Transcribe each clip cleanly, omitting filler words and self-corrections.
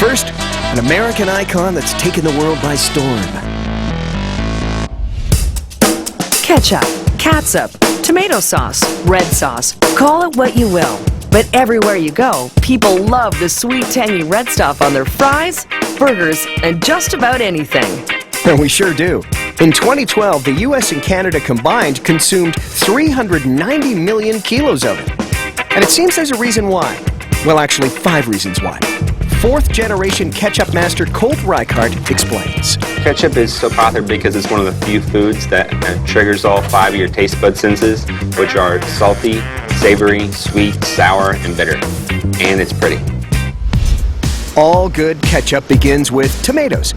first, an American icon that's taken the world by storm. Ketchup, catsup, tomato sauce, red sauce, call it what you will. But everywhere you go, people love the sweet, tangy red stuff on their fries, burgers, and just about anything. And we sure do. In 2012, the US and Canada combined consumed 390 million kilos of it. And it seems there's a reason why. Well, actually, 5 reasons why. Fourth-generation ketchup master Colt Reichhardt explains. Ketchup is so popular because it's one of the few foods that triggers all 5 of your taste bud senses, which are salty, savory, sweet, sour, and bitter. And it's pretty. All good ketchup begins with tomatoes.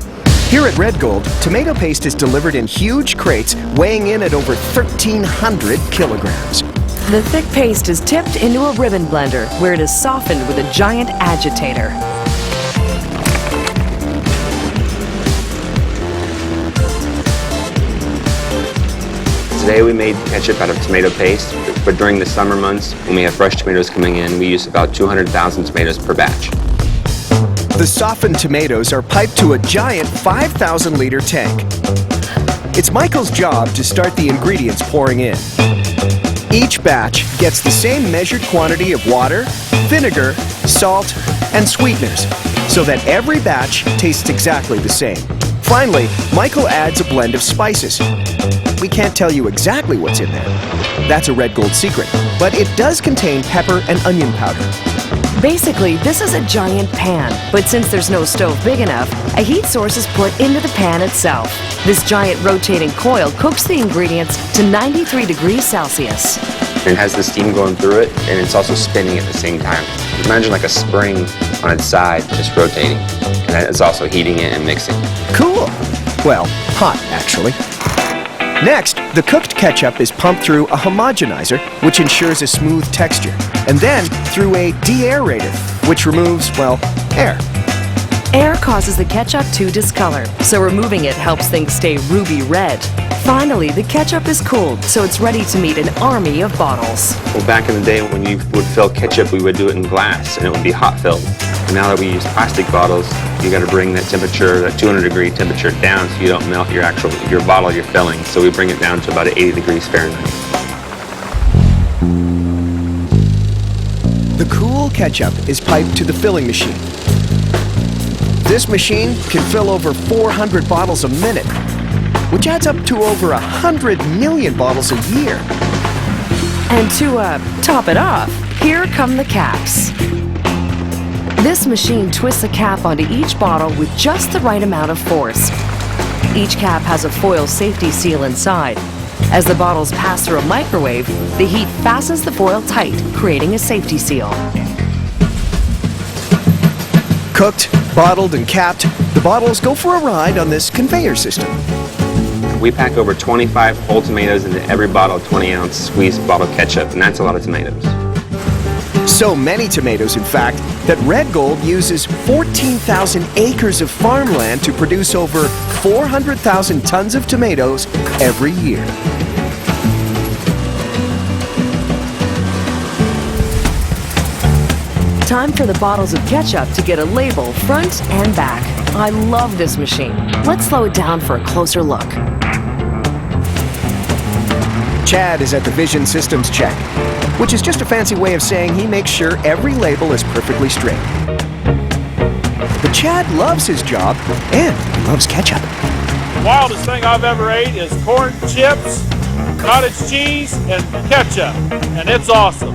Here at Red Gold, tomato paste is delivered in huge crates weighing in at over 1,300 kilograms. The thick paste is tipped into a ribbon blender where it is softened with a giant agitator. Today we made ketchup out of tomato paste, but during the summer months, when we have fresh tomatoes coming in, we use about 200,000 tomatoes per batch. The softened tomatoes are piped to a giant 5,000-liter tank. It's Michael's job to start the ingredients pouring in. Each batch gets the same measured quantity of water, vinegar, salt, and sweeteners, so that every batch tastes exactly the same. Finally, Michael adds a blend of spices. We can't tell you exactly what's in there. That's a Red Gold secret, but it does contain pepper and onion powder. Basically, this is a giant pan, but since there's no stove big enough, a heat source is put into the pan itself. This giant rotating coil cooks the ingredients to 93 degrees Celsius. It has the steam going through it, and it's also spinning at the same time. Imagine like a spring on its side, just rotating. And it's also heating it and mixing. Cool. Well, hot, actually. Next, the cooked ketchup is pumped through a homogenizer, which ensures a smooth texture, and then through a deaerator, which removes, well, air. Air causes the ketchup to discolor, so removing it helps things stay ruby red. Finally, the ketchup is cooled, so it's ready to meet an army of bottles. Well, back in the day when you would fill ketchup, we would do it in glass, and it would be hot filled. And now that we use plastic bottles, you got to bring that temperature, that 200-degree temperature down so you don't melt your bottle you're filling. So we bring it down to about 80 degrees Fahrenheit. The cool ketchup is piped to the filling machine. This machine can fill over 400 bottles a minute, which adds up to over 100 million bottles a year. And to top it off, here come the caps. This machine twists a cap onto each bottle with just the right amount of force. Each cap has a foil safety seal inside. As the bottles pass through a microwave, the heat fastens the foil tight, creating a safety seal. Cooked, bottled, and capped, the bottles go for a ride on this conveyor system. We pack over 25 whole tomatoes into every bottle of 20-ounce squeezed bottle ketchup, and that's a lot of tomatoes. So many tomatoes, in fact, that Red Gold uses 14,000 acres of farmland to produce over 400,000 tons of tomatoes every year. Time for the bottles of ketchup to get a label front and back. I love this machine. Let's slow it down for a closer look. Chad is at the Vision Systems check, which is just a fancy way of saying he makes sure every label is perfectly straight. But Chad loves his job and he loves ketchup. The wildest thing I've ever ate is corn chips, cottage cheese, and ketchup, and it's awesome.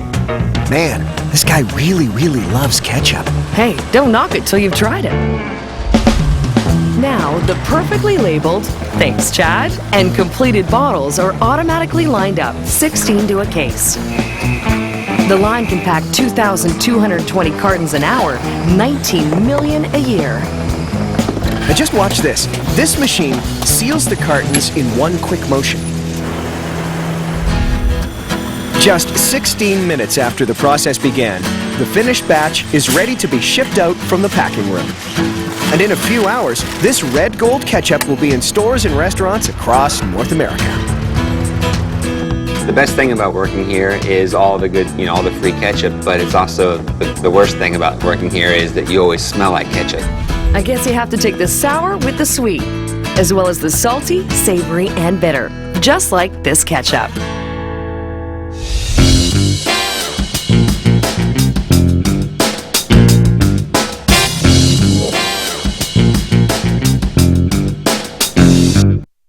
Man, this guy really loves ketchup. Hey, don't knock it till you've tried it. Now, the perfectly labeled, thanks Chad, and completed bottles are automatically lined up, 16 to a case. The line can pack 2,220 cartons an hour, 19 million a year. Now just watch this. This machine seals the cartons in one quick motion. Just 16 minutes after the process began, the finished batch is ready to be shipped out from the packing room. And in a few hours, this Red Gold ketchup will be in stores and restaurants across North America. The best thing about working here is all the good, all the free ketchup, but it's also the worst thing about working here is that you always smell like ketchup. I guess you have to take the sour with the sweet, as well as the salty, savory, and bitter, just like this ketchup.